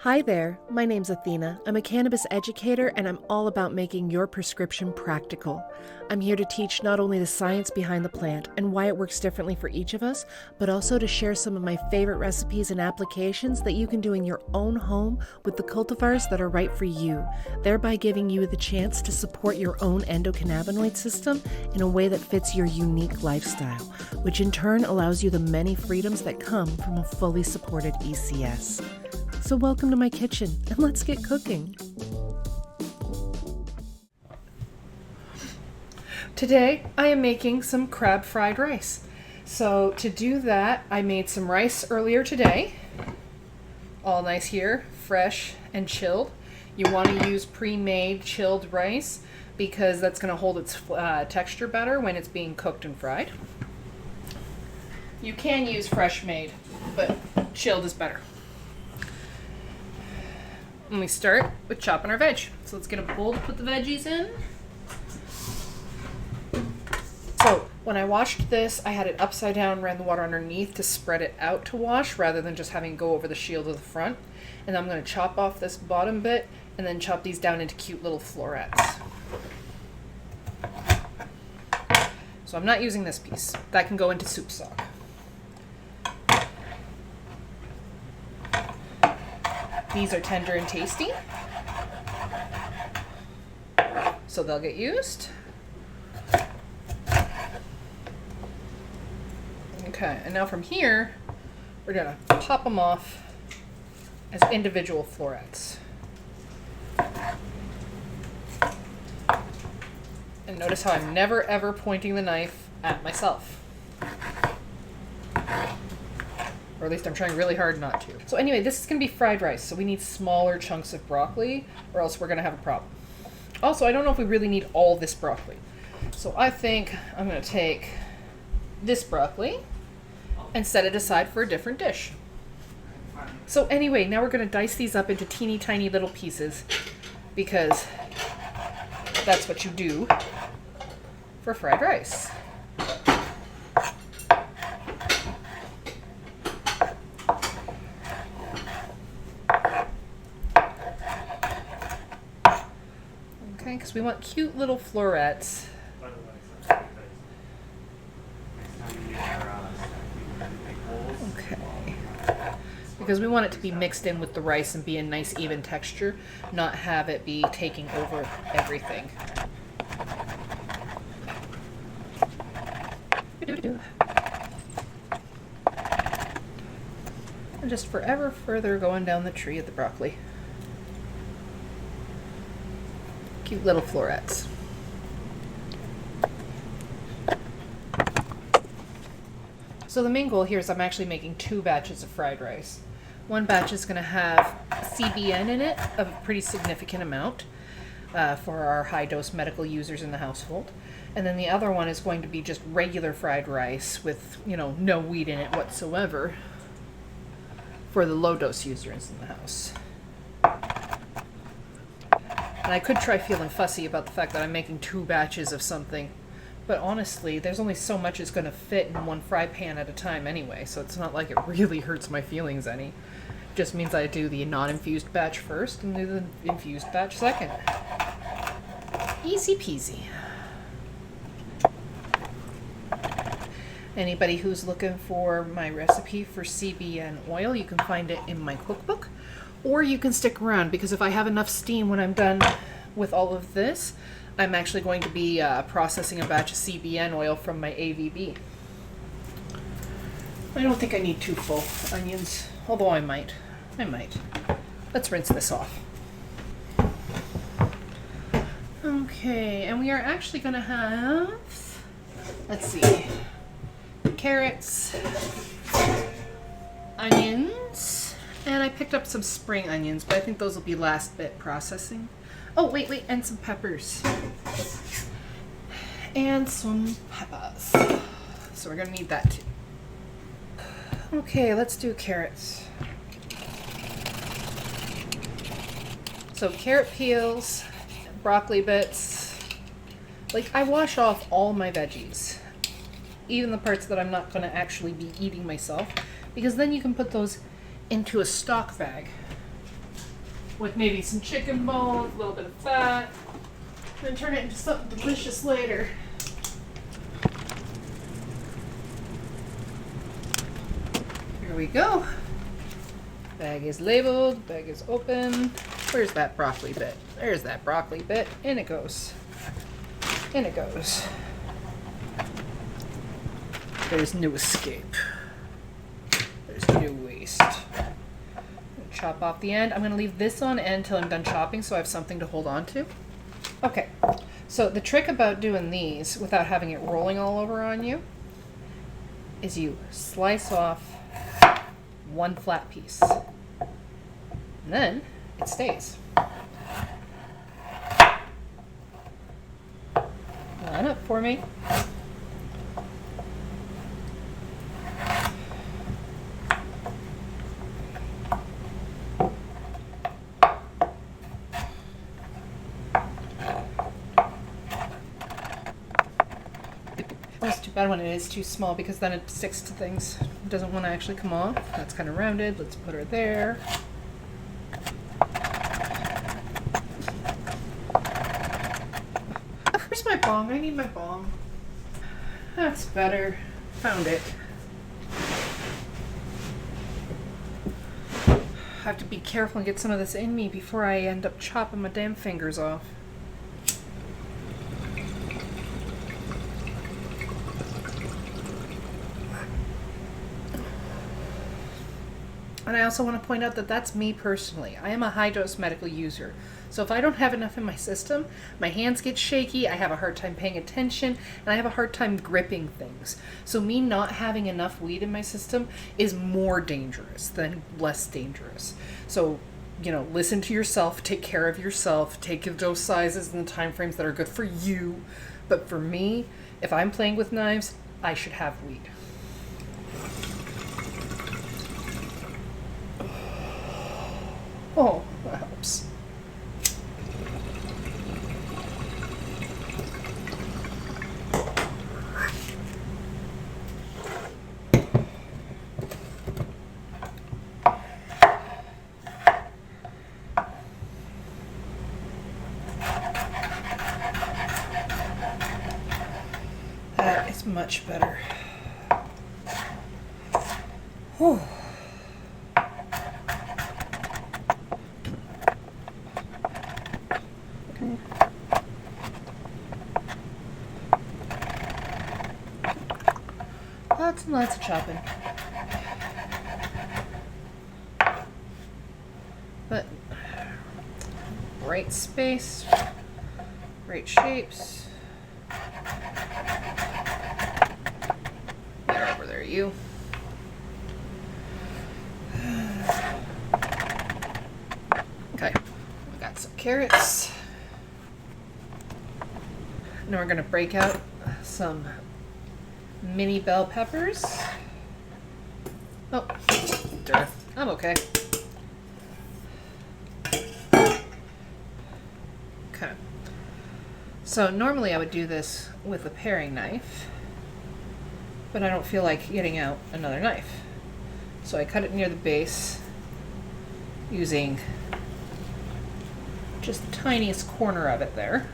Hi there, my name's Athena. I'm a cannabis educator and I'm all about making your prescription practical. I'm here to teach not only the science behind the plant and why it works differently for each of us, but also to share some of my favorite recipes and applications that you can do in your own home with the cultivars that are right for you, thereby giving you the chance to support your own endocannabinoid system in a way that fits your unique lifestyle, which in turn allows you the many freedoms that come from a fully supported ECS. So welcome to my kitchen, and let's get cooking. Today, I am making some crab fried rice. So to do that, I made some rice earlier today. All nice here, fresh and chilled. You want to use pre-made chilled rice because that's going to hold its texture better when it's being cooked and fried. You can use fresh made, but chilled is better. And we start with chopping our veg. So let's get a bowl to put the veggies in. So when I washed this, I had it upside down, ran the water underneath to spread it out to wash rather than just having it go over the shield of the front. And I'm going to chop off this bottom bit and then chop these down into cute little florets. So I'm not using this piece. That can go into soup stock. These are tender and tasty, so they'll get used. Okay, and now from here, we're gonna pop them off as individual florets. And notice how I'm never ever pointing the knife at myself. Or at least I'm trying really hard not to. So anyway, this is going to be fried rice, so we need smaller chunks of broccoli, or else we're going to have a problem. Also, I don't know if we really need all this broccoli. So I think I'm going to take this broccoli and set it aside for a different dish. So anyway, now we're going to dice these up into teeny tiny little pieces, because that's what you do for fried rice. Okay, because we want cute little florets. Okay. Because we want it to be mixed in with the rice and be a nice even texture, not have it be taking over everything. And just forever further going down the tree of the broccoli. Cute little florets. So the main goal here is I'm actually making 2 batches of fried rice. One batch is going to have CBN in it of a pretty significant amount for our high dose medical users in the household. And then the other one is going to be just regular fried rice with, no weed in it whatsoever for the low dose users in the house. And I could try feeling fussy about the fact that I'm making 2 batches of something, but honestly, there's only so much is going to fit in one fry pan at a time anyway, so it's not like it really hurts my feelings any. It just means I do the non-infused batch first and do the infused batch second. Easy peasy. Anybody who's looking for my recipe for CBN oil, you can find it in my cookbook. Or you can stick around, because if I have enough steam when I'm done with all of this, I'm actually going to be processing a batch of CBN oil from my AVB. I don't think I need 2 full onions, although I might. Let's rinse this off. Okay, and we are actually going to have, let's see, carrots, onions, and I picked up some spring onions, but I think those will be last bit processing. Oh, wait, and some peppers. And some peppers. So we're gonna need that too. Okay, let's do carrots. So carrot peels, broccoli bits. Like, I wash off all my veggies, even the parts that I'm not gonna actually be eating myself, because then you can put those into a stock bag with maybe some chicken bones, a little bit of fat, and turn it into something delicious later. Here we go. Bag is labeled, bag is open. Where's that broccoli bit? There's that broccoli bit. In it goes. In it goes. There's no escape. There's no waste. Chop off the end. I'm going to leave this on end until I'm done chopping so I have something to hold on to. Okay, so the trick about doing these without having it rolling all over on you is you slice off one flat piece. And then it stays. Line up for me. It's too bad when it is too small because then it sticks to things. It doesn't want to actually come off. That's kind of rounded. Let's put her there. Where's my bong? I need my bong. That's better. Found it. I have to be careful and get some of this in me before I end up chopping my damn fingers off. And I also want to point out that that's me personally. I am a high-dose medical user. So if I don't have enough in my system, my hands get shaky, I have a hard time paying attention, and I have a hard time gripping things. So me not having enough weed in my system is more dangerous than less dangerous. So, you know, listen to yourself, take care of yourself, take your dose sizes and the time frames that are good for you. But for me, if I'm playing with knives, I should have weed. Oh, that helps. That is much better. Whew. Lots and lots of chopping. But right space, right shapes. Get over there, you. Okay, we got some carrots. Now we're gonna break out some mini bell peppers. Oh, dearth. I'm okay. Okay. So normally I would do this with a paring knife, but I don't feel like getting out another knife. So I cut it near the base using just the tiniest corner of it there.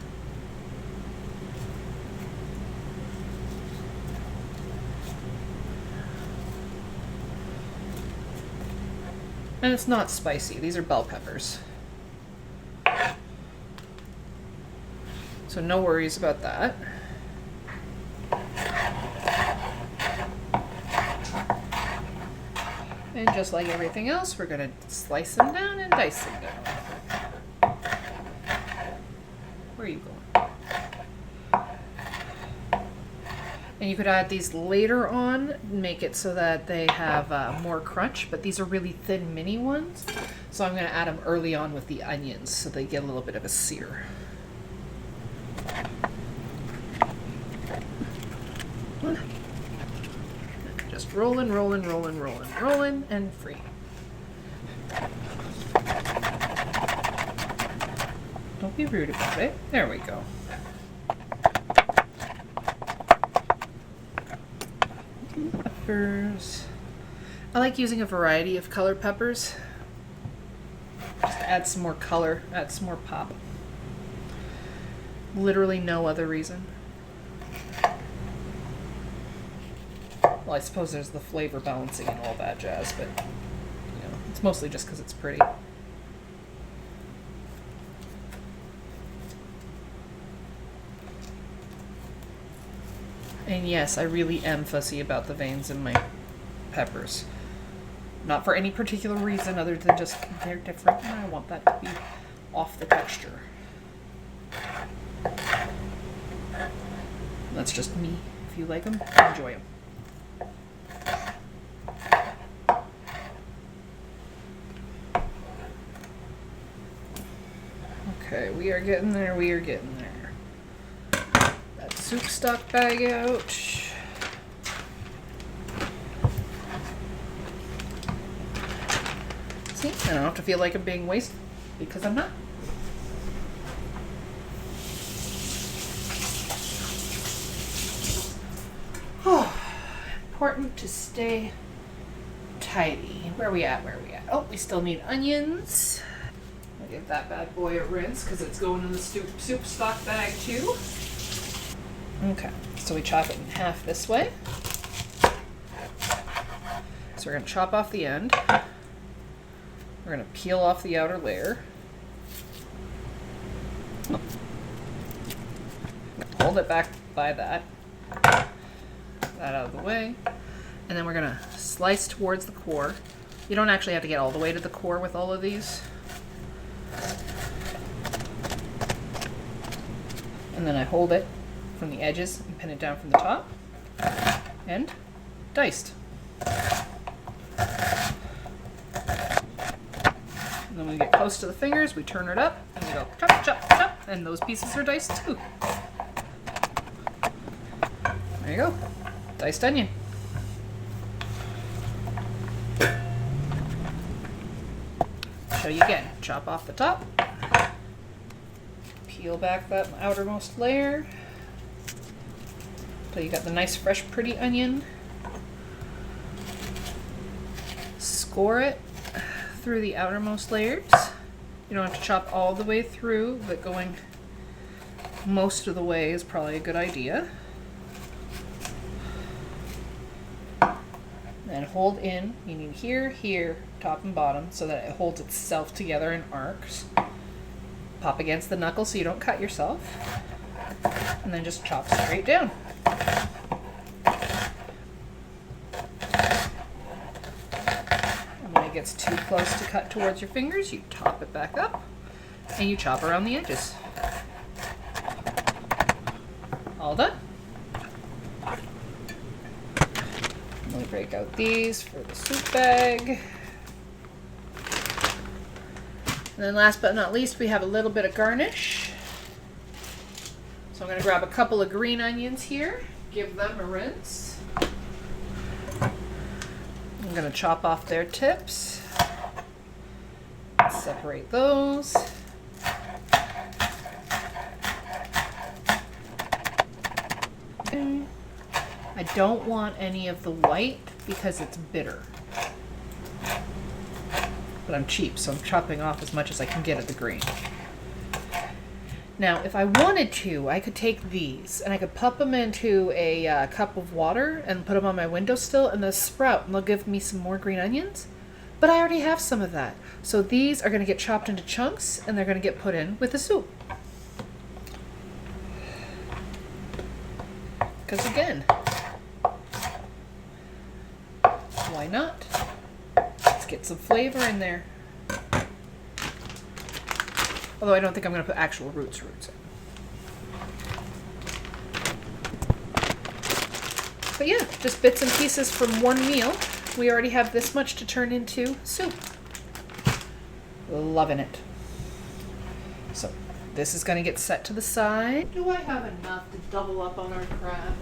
And it's not spicy. These are bell peppers. So no worries about that. And just like everything else, we're going to slice them down and dice them down. Where are you going? And you could add these later on, make it so that they have more crunch, but these are really thin mini ones. So I'm going to add them early on with the onions so they get a little bit of a sear. Just rolling, rolling, rolling, rolling, rolling, and free. Don't be rude about it. There we go. Peppers. I like using a variety of colored peppers. Just add some more color, add some more pop. Literally no other reason. Well, I suppose there's the flavor balancing and all that jazz, but you know, it's mostly just because it's pretty. And yes, I really am fussy about the veins in my peppers. Not for any particular reason other than just they're different and I want that to be off the texture. That's just me. If you like them, enjoy them. Okay, we are getting there, we are getting there. That soup stock bag out. See, I don't have to feel like I'm being wasted because I'm not. Important to stay tidy. Where are we at? Where are we at? Oh, we still need onions. I'll give that bad boy a rinse because it's going in the soup stock bag too. Okay, so we chop it in half this way. So we're going to chop off the end. We're going to peel off the outer layer. Hold it back by that. That out of the way. And then we're going to slice towards the core. You don't actually have to get all the way to the core with all of these. And then I hold it from the edges and pin it down from the top. And diced. And then when we get close to the fingers, we turn it up and we go chop, chop, chop. And those pieces are diced too. There you go. Diced onion. Show you again. Chop off the top. Peel back that outermost layer. So you got the nice, fresh, pretty onion. Score it through the outermost layers. You don't have to chop all the way through, but going most of the way is probably a good idea. And hold in, you need here, here, top and bottom, so that it holds itself together in arcs. Pop against the knuckle so you don't cut yourself. And then just chop straight down. And when it gets too close to cut towards your fingers, you top it back up and you chop around the edges. All done. Let me break out these for the soup bag. And then last but not least, we have a little bit of garnish. So I'm going to grab a couple of green onions here, give them a rinse. I'm going to chop off their tips. Separate those. Okay. I don't want any of the white because it's bitter. But I'm cheap, so I'm chopping off as much as I can get of the green. Now, if I wanted to, I could take these and I could pop them into a cup of water and put them on my windowsill and they'll sprout and they'll give me some more green onions. But I already have some of that. So these are going to get chopped into chunks and they're going to get put in with the soup. Because again, why not? Let's get some flavor in there. Although I don't think I'm going to put actual roots in. But yeah, just bits and pieces from one meal. We already have this much to turn into soup. Loving it. So this is going to get set to the side. Do I have enough to double up on our crab?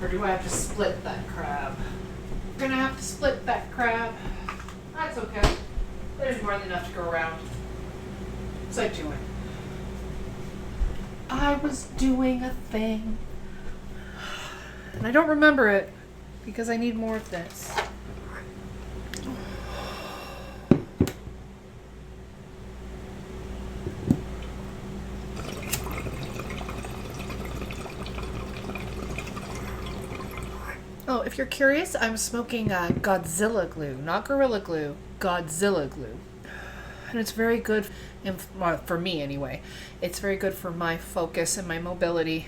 Or do I have to split that crab? We're going to have to split that crab. That's okay. There's more than enough to go around. What's I doing? I was doing a thing. And I don't remember it because I need more of this. Oh, if you're curious, I'm smoking Godzilla glue, not Gorilla Glue, Godzilla glue. And it's very good, well, for me anyway. It's very good for my focus and my mobility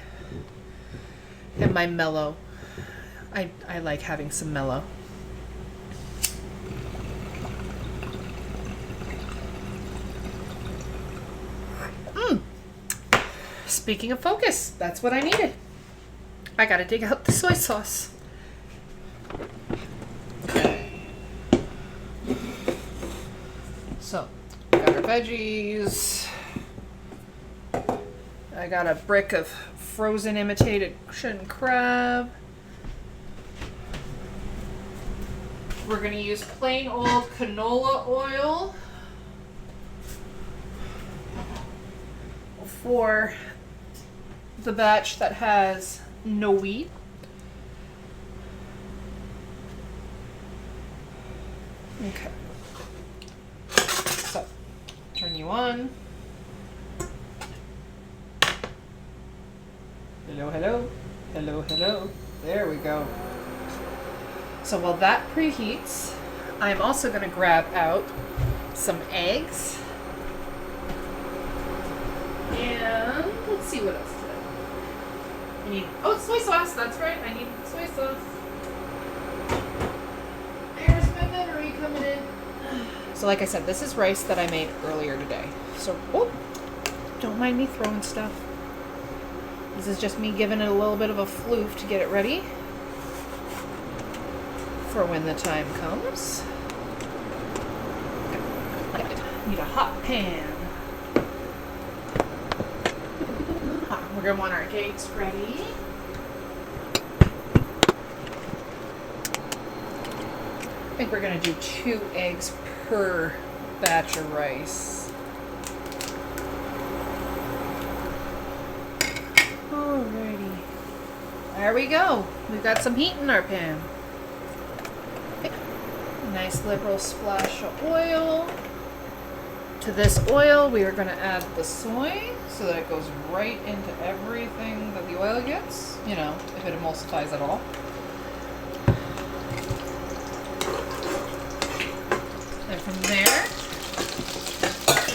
and my mellow. I like having some mellow. Speaking of focus, that's what I needed. I gotta dig out the soy sauce. Okay. So, got our veggies. I got a brick of frozen imitation crab. We're gonna use plain old canola oil for the batch that has no wheat. Okay. So, turn you on. Hello, hello. Hello, hello. There we go. So while that preheats, I'm also going to grab out some eggs. And let's see what else today. I need, soy sauce. That's right. I need soy sauce. There's my memory coming in. So like I said, this is rice that I made earlier today. So, don't mind me throwing stuff. This is just me giving it a little bit of a floof to get it ready for when the time comes. Need a hot pan. We're going to want our eggs ready. I think we're going to do 2 eggs per batch of rice. Alrighty. There we go. We've got some heat in our pan. Nice liberal splash of oil. To this oil, we are going to add the soy so that it goes right into everything that the oil gets, you know, if it emulsifies at all. And from there,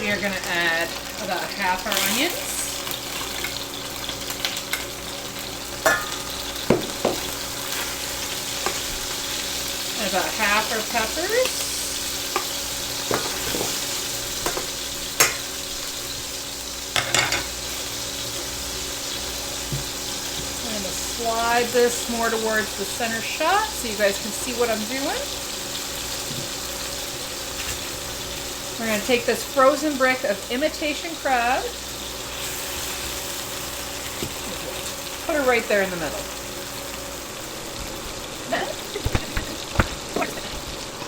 we are going to add about half our onions. And about half our peppers. Slide this more towards the center shot so you guys can see what I'm doing. We're going to take this frozen brick of imitation crab, put her right there in the middle.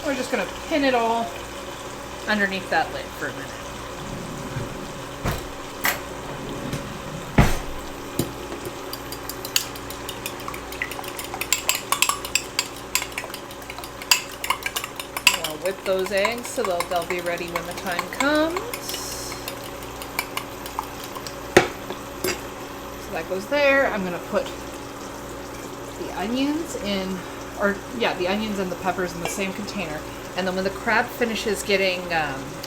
We're just going to pin it all underneath that lid for a minute. Whip those eggs so they'll be ready when the time comes. So that goes there. I'm going to put the onions in, the onions and the peppers in the same container. And then when the crab finishes getting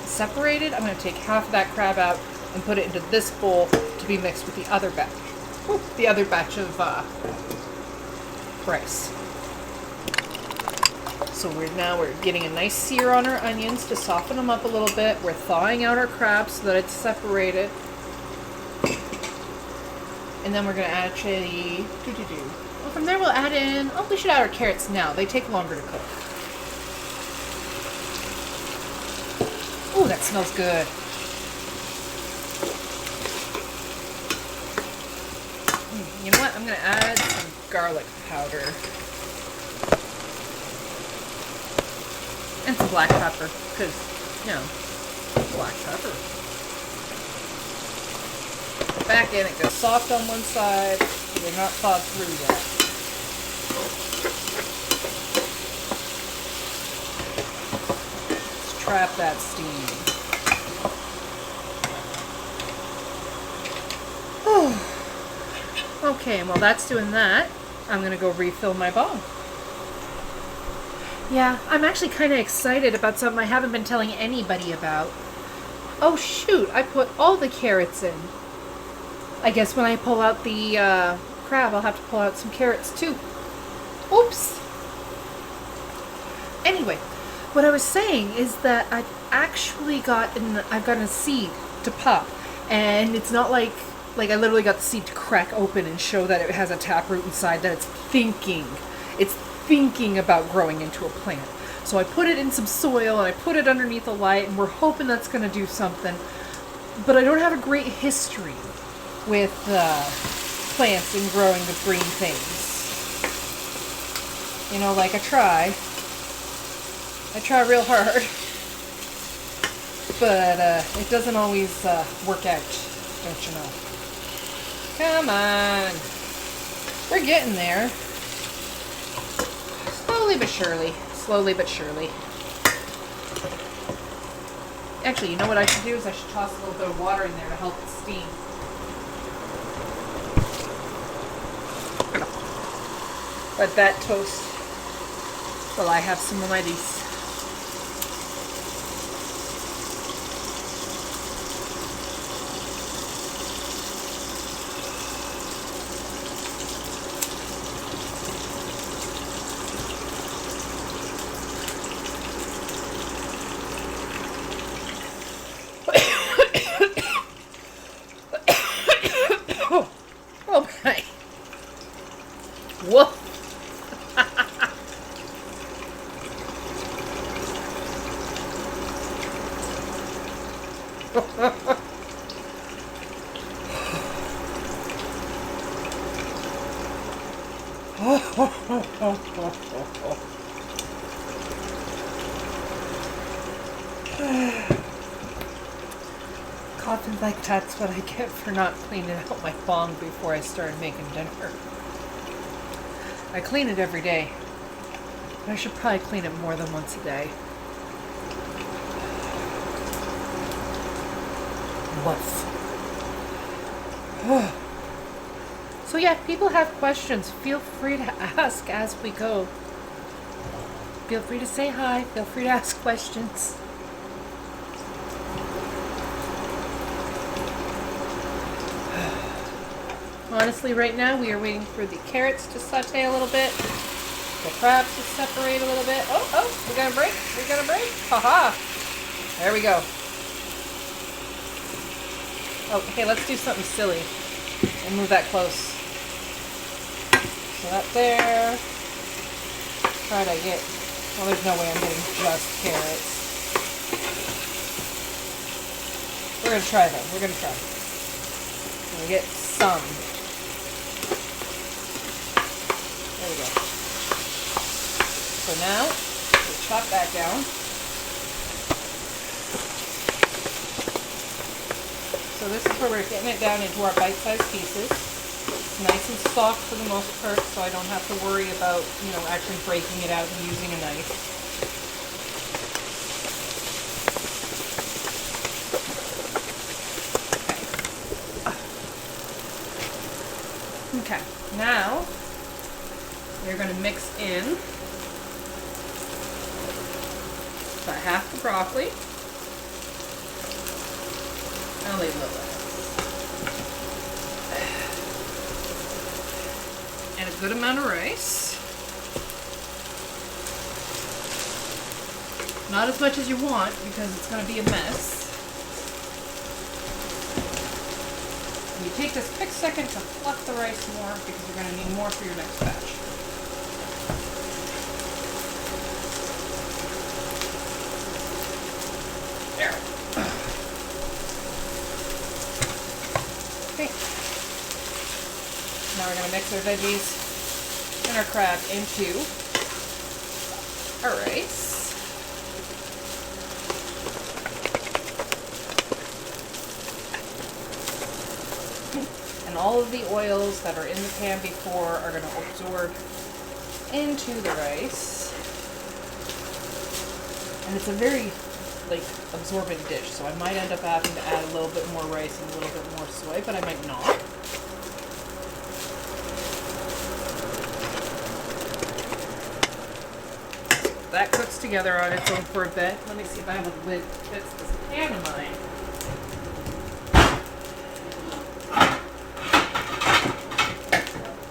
separated, I'm going to take half of that crab out and put it into this bowl to be mixed with the other batch. The other batch of rice. So we're getting a nice sear on our onions to soften them up a little bit. We're thawing out our crab so that it's separated. And then we're going to actually, well, from there we'll add in, we should add our carrots now. They take longer to cook. Oh, that smells good. You know what? I'm going to add some garlic powder. And some black pepper, because, black pepper. Back in, it goes soft on one side, so they're not thawed through yet. Let's trap that steam. Okay, and while that's doing that, I'm going to go refill my bowl. Yeah, I'm actually kind of excited about something I haven't been telling anybody about. Oh shoot, I put all the carrots in. I guess when I pull out the crab, I'll have to pull out some carrots too. Oops. Anyway, what I was saying is that I've gotten a seed to pop, and it's not like I literally got the seed to crack open and show that it has a taproot inside, that it's thinking about growing into a plant. So I put it in some soil and I put it underneath a light, and we're hoping that's going to do something. But I don't have a great history with plants and growing the green things. You know, like I try real hard, but it doesn't always work out, don't you know? Come on, we're getting there. Slowly but surely. Slowly but surely. Actually, you know what I should do is I should toss a little bit of water in there to help it steam. Let that toast while I have some of my these. Oh my. Whoa. Coughing like that's what I get for not cleaning out my bong before I started making dinner. I clean it every day. I should probably clean it more than once a day. Woof. So yeah, people have questions. Feel free to ask as we go. Feel free to say hi. Feel free to ask questions. Honestly, right now we are waiting for the carrots to saute a little bit, the crabs to separate a little bit. Oh, we got a break. We got a break. Haha. There we go. Oh, hey, let's do something silly and move that close. So that there. Try to get, well, there's no way I'm getting just carrots. We're going to try though. We're going to try. We're going to get some. There we go. So now, we'll chop that down. So this is where we're getting it down into our bite-sized pieces. It's nice and soft for the most part, so I don't have to worry about, actually breaking it out and using a knife. Okay, now we're going to mix in about half the broccoli. I'll leave a little bit. And a good amount of rice. Not as much as you want because it's going to be a mess. You take this quick second to fluff the rice more because you're going to need more for your next batch. There. Okay. Now we're going to mix our veggies and our crab into our rice. And all of the oils that are in the pan before are going to absorb into the rice. And it's a very, absorbent dish, so I might end up having to add a little bit more rice and a little bit more soy, but I might not. that cooks together on its own for a bit. Let me see if I have a lid that fits this pan of mine. I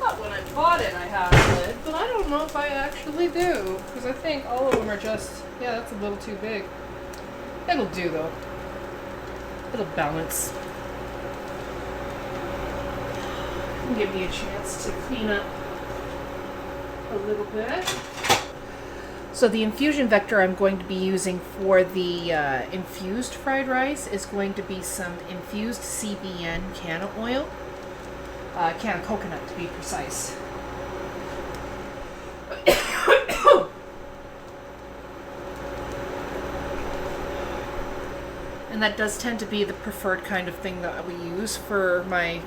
thought when I bought it I had a lid, but I don't know if I actually do. Because I think all of them are just, yeah, that's a little too big. It'll do though. It'll balance. Give me a chance to clean up a little bit. So the infusion vector I'm going to be using for the infused fried rice is going to be some infused CBN canna oil. Canna coconut to be precise. And that does tend to be the preferred kind of thing that we use for my,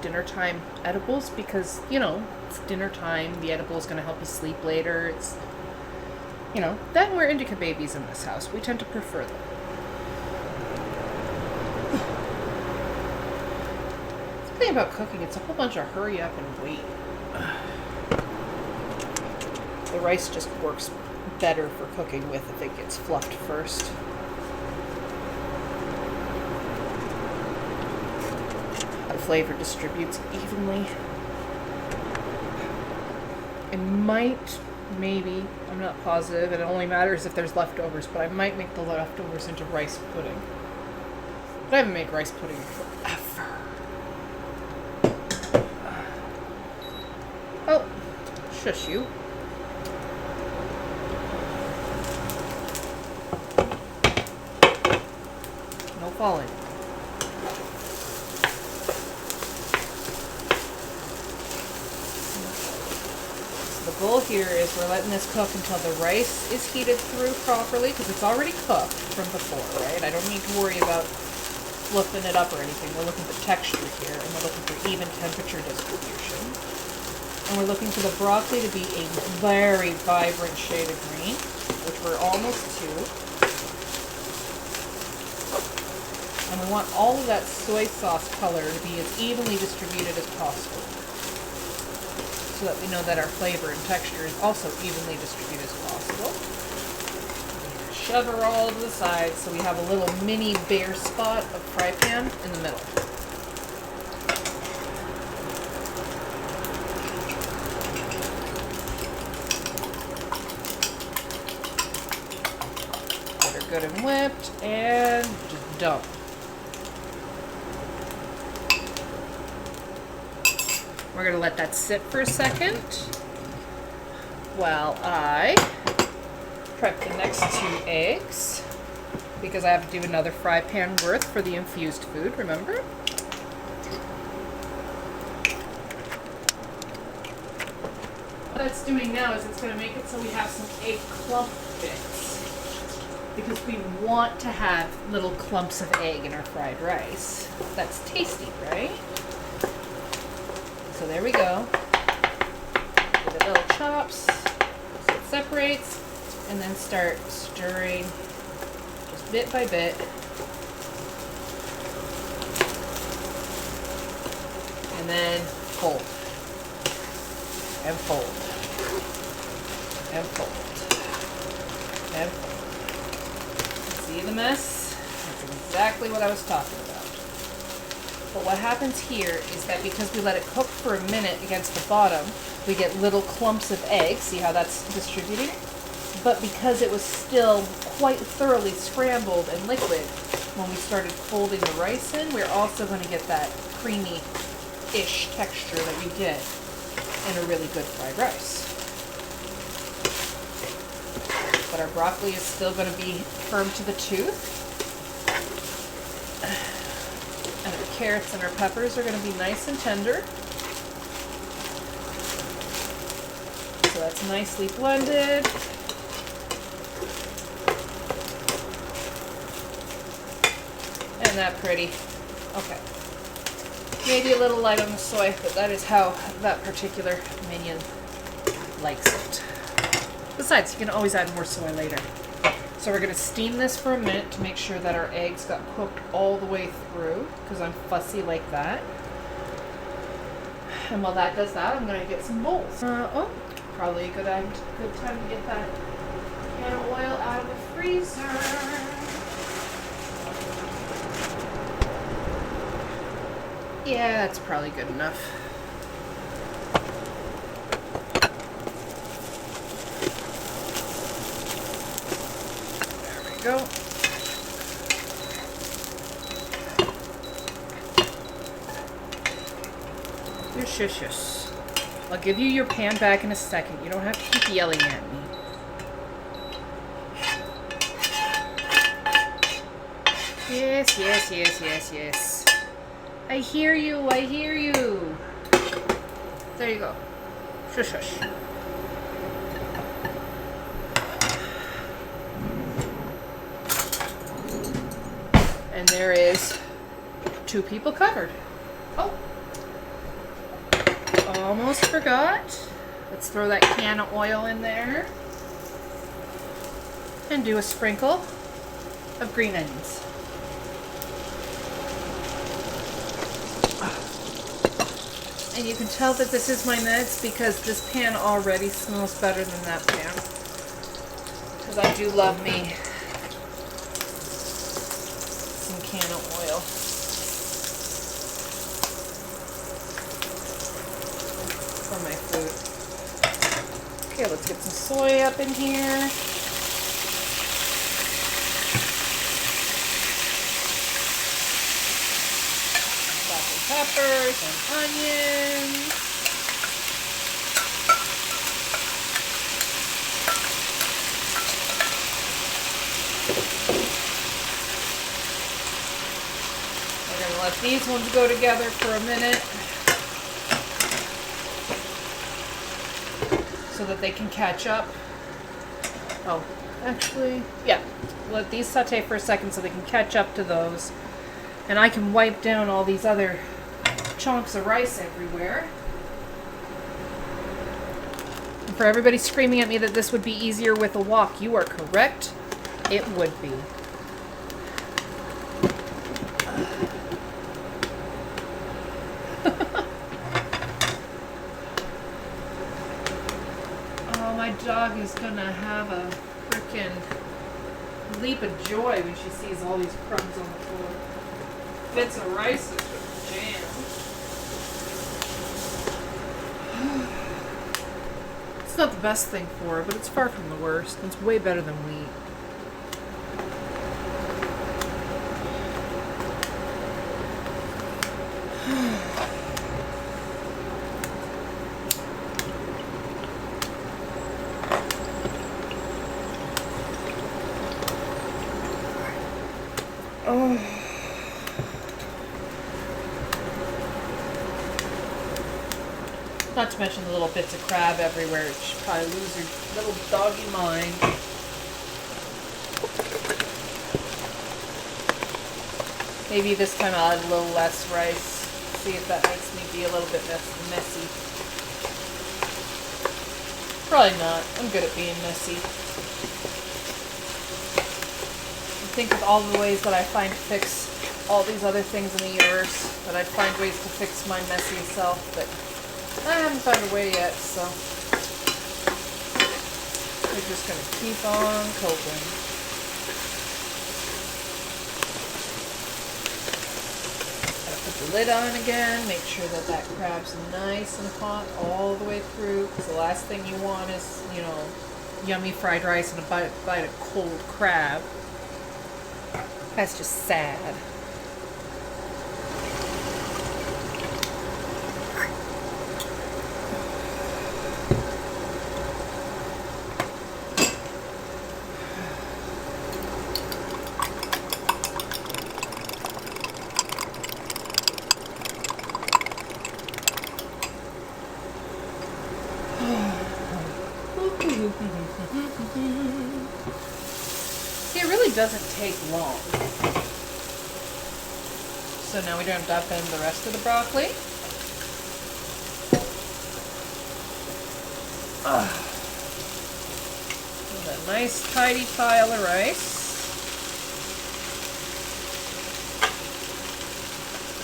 dinner time edibles because, it's dinner time. The edible is going to help you sleep later. It's, then we're indica babies in this house. We tend to prefer them. The thing about cooking, it's a whole bunch of hurry up and wait. The rice just works better for cooking with if it gets fluffed first. The flavor distributes evenly. It might, maybe, I'm not positive, and it only matters if there's leftovers, but I might make the leftovers into rice pudding. But I haven't made rice pudding forever. Oh, shush you. No falling. The goal here is we're letting this cook until the rice is heated through properly because it's already cooked from before, right? I don't need to worry about flipping it up or anything. We're looking for texture here, and we're looking for even temperature distribution. And we're looking for the broccoli to be a very vibrant shade of green, which we're almost to. And we want all of that soy sauce color to be as evenly distributed as possible, so that we know that our flavor and texture is also evenly distributed as possible. Shove her all to the side so we have a little mini bare spot of fry pan in the middle. Get her good and whipped and just dump. We're going to let that sit for a second while I prep the next 2 eggs because I have to do another fry pan worth for the infused food, remember? What that's doing now is it's going to make it so we have some egg clump bits because we want to have little clumps of egg in our fried rice. That's tasty, right? So there we go. Give it little chops so it separates, and then start stirring just bit by bit. And then fold. And fold. And fold. And fold. See the mess? That's exactly what I was talking about. But what happens here is that because we let it cook for a minute against the bottom, we get little clumps of egg. See how that's distributing? But because it was still quite thoroughly scrambled and liquid when we started folding the rice in, we're also going to get that creamy-ish texture that you get in a really good fried rice. But our broccoli is still going to be firm to the tooth. And our carrots and our peppers are going to be nice and tender. So that's nicely blended. Isn't that pretty? Okay. Maybe a little light on the soy, but that is how that particular minion likes it. Besides, you can always add more soy later. So we're going to steam this for a minute to make sure that our eggs got cooked all the way through, because I'm fussy like that. And while that does that, I'm going to get some bowls. Probably a good time to get that can of oil out of the freezer. Yeah, that's probably good enough. There we go. You're shush. I'll give you your pan back in a second. You don't have to keep yelling at me. Yes. I hear you. There you go. Shush. And there is 2 people covered. Oh. Almost forgot. Let's throw that can of oil in there. And do a sprinkle of green onions. And you can tell that this is my meds because this pan already smells better than that pan. Because I do love me some can of oil. For my food. Okay, let's get some soy up in here. Peppers and onions. We're going to let these ones go together for a minute so that they can catch up. Oh, actually, yeah. Let these saute for a second so they can catch up to those. And I can wipe down all these other chunks of rice everywhere. And for everybody screaming at me that this would be easier with a wok, you are correct. It would be. Oh, my dog is gonna have a frickin' leap of joy when she sees all these crumbs on the floor. Bits of rice is jam. It's not the best thing for her, but it's far from the worst. It's way better than wheat. Oh. Not to mention the little bits of crab everywhere. She'd probably lose her little doggy mind. Maybe this time I'll add a little less rice. See if that makes me be a little bit messy. Probably not. I'm good at being messy. I think with all the ways that I find to fix all these other things in the universe, that I'd find ways to fix my messy self, but I haven't found a way yet, so we're just going to keep on coping. Gotta put the lid on again, make sure that that crab's nice and hot all the way through, because the last thing you want is, you know, yummy fried rice and a bite of cold crab. That's just sad. See, it really doesn't take long. So now we don't dump in the rest of the broccoli. And a nice tidy pile of rice.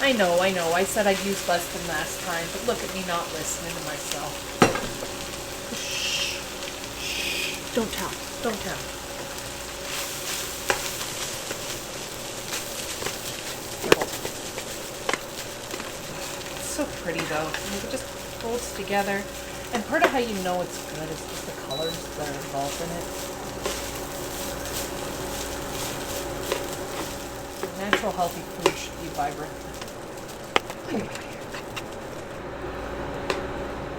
I know, I said I'd use less than last time, but look at me not listening to myself. Shh. Don't tell. don't count. It's so pretty though. It just folds together. And part of how you know it's good is just the colors that are involved in it. Natural healthy food should be vibrant.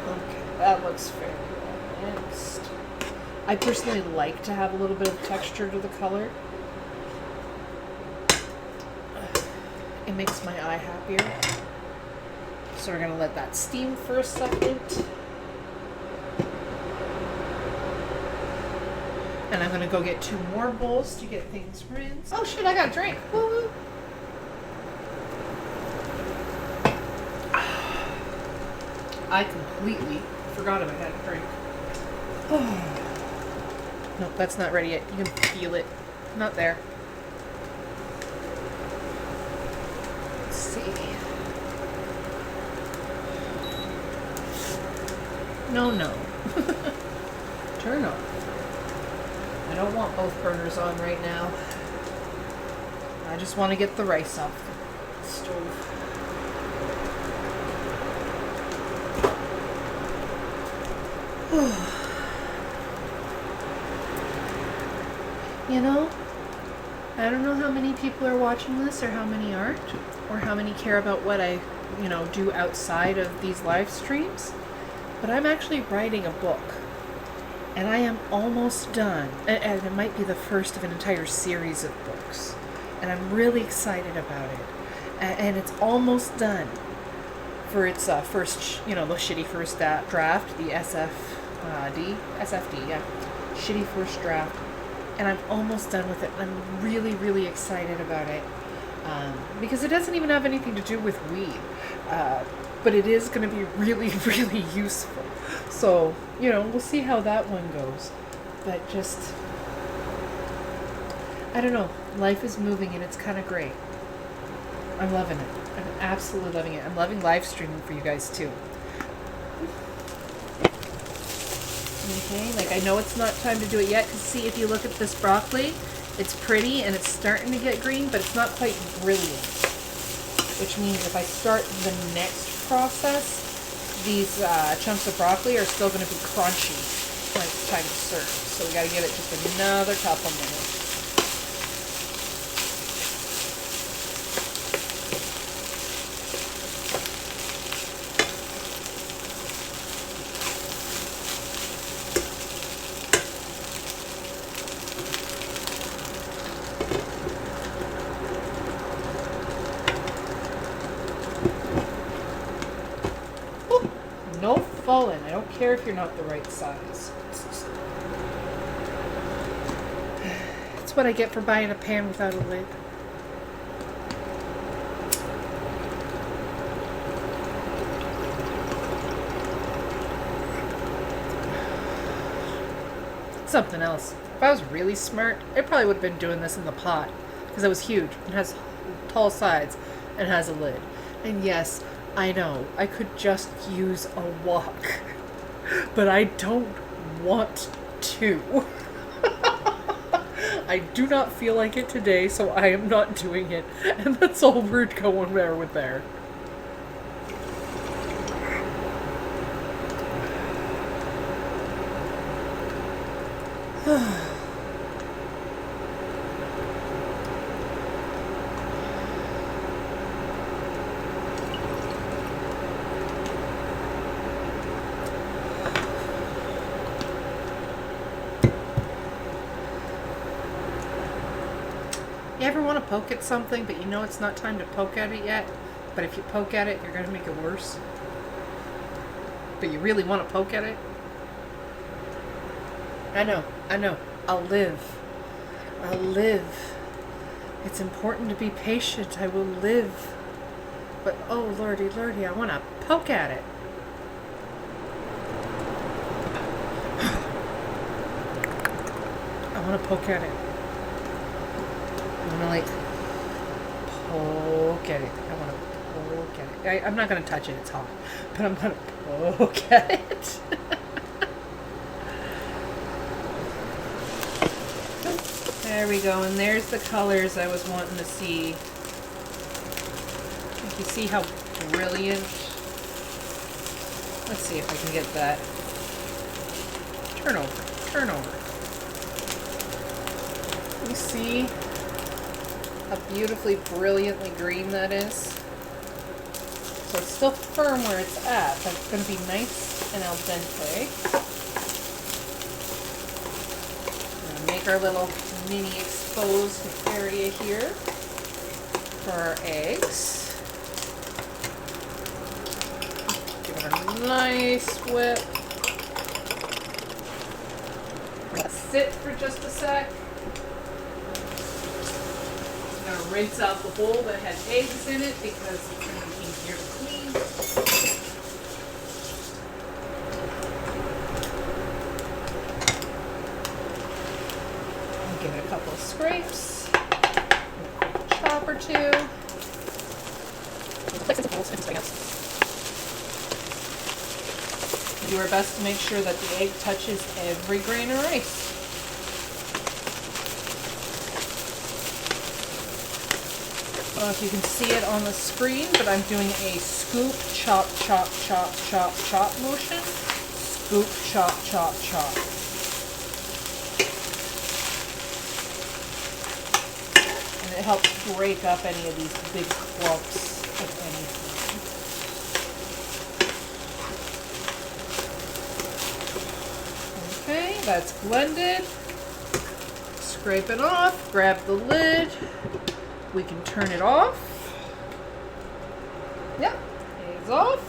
Okay, that looks fairly well mixed. I personally like to have a little bit of texture to the color. It makes my eye happier. So we're going to let that steam for a second. And I'm going to go get 2 more bowls to get things rinsed. Oh shit, I got a drink. Woo-hoo. I completely forgot if I had a drink. Nope, that's not ready yet. You can feel it. Not there. Let's see. No. Turn off. I don't want both burners on right now. I just want to get the rice off the stove. You know, I don't know how many people are watching this or how many aren't, or how many care about what I, do outside of these live streams, but I'm actually writing a book. And I am almost done. And it might be the first of an entire series of books. And I'm really excited about it. And it's almost done for its first, the shitty first draft, the SFD, yeah. Shitty first draft. And I'm almost done with it. I'm really, really excited about it. Because it doesn't even have anything to do with weed. But it is going to be really, really useful. So, we'll see how that one goes. But just, I don't know. Life is moving and it's kind of great. I'm loving it. I'm absolutely loving it. I'm loving live streaming for you guys too. Okay, I know it's not time to do it yet, because see, if you look at this broccoli, it's pretty and it's starting to get green, but it's not quite brilliant. Which means if I start the next process, these chunks of broccoli are still going to be crunchy when it's time to serve. So we got to give it just another couple minutes. No falling. I don't care if you're not the right size. It's what I get for buying a pan without a lid. Something else. If I was really smart, I probably would have been doing this in the pot, because it was huge. It has tall sides and has a lid. And yes, I know, I could just use a wok, but I don't want to. I do not feel like it today, so I am not doing it, and that's all we're going there with there. You ever want to poke at something, but you know it's not time to poke at it yet? But if you poke at it, you're going to make it worse? But you really want to poke at it? I know. I'll live. It's important to be patient. I will live. But, oh, lordy, I want to poke at it. I want to poke at it. I'm going to, poke at it. I want to poke at it. I'm not going to touch it. It's hot. But I'm going to poke at it. There we go, and there's the colors I was wanting to see. You see how brilliant? Let's see if I can get that. Turn over, turn over. You see how beautifully, brilliantly green that is? So it's still firm where it's at, but it's going to be nice and al dente. Make our little mini exposed area here for our eggs. Give it a nice whip. Let it sit for just a sec. I'm going to rinse out the bowl that had eggs in it because it's going to be easier to clean. Give it a couple of scrapes, a chop or two. Do our best to make sure that the egg touches every grain of rice. I don't know if you can see it on the screen, but I'm doing a scoop, chop, chop, chop, chop, chop motion. Scoop, chop, chop, chop. It helps break up any of these big clumps of anything. Okay, that's blended. Scrape it off, grab the lid. We can turn it off. Yep, it's off.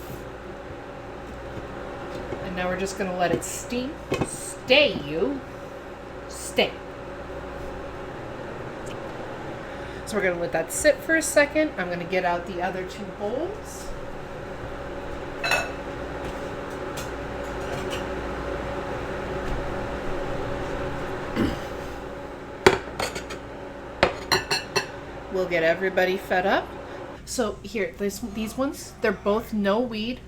And now we're just going to let it steam. Stay, you. Stay. So we're going to let that sit for a second. I'm going to get out the other two bowls. We'll get everybody fed up. So here, these ones, they're both no weed.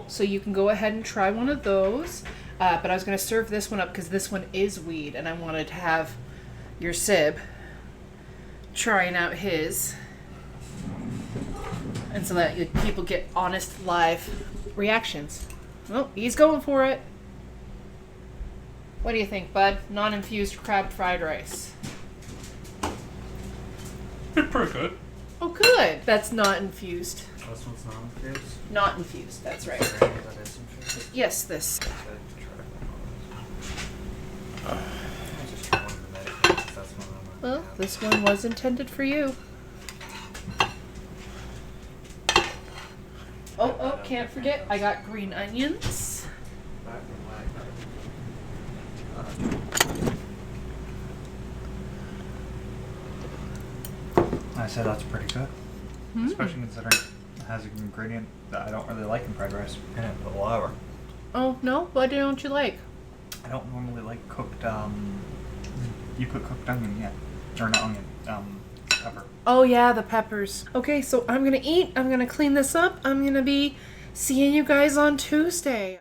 So you can go ahead and try one of those. But I was going to serve this one up because this one is weed. And I wanted to have your sib trying out his, and so that people get honest live reactions. Well, he's going for it. What do you think, bud? Non-infused crab fried rice. It's pretty good. Oh, good. That's not infused. This one's not infused? Not infused, that's right. Is there any that is infused? Yes, this. Well, this one was intended for you. Oh, can't forget, I got green onions. I said that's pretty good. Especially considering it has an ingredient that I don't really like in fried rice. And it put flour. Oh, no? What don't you like? I don't normally like cooked, you put cooked onion, yeah. Or not onion, pepper. Oh yeah, the peppers. Okay, so I'm gonna eat, I'm gonna clean this up, I'm gonna be seeing you guys on Tuesday.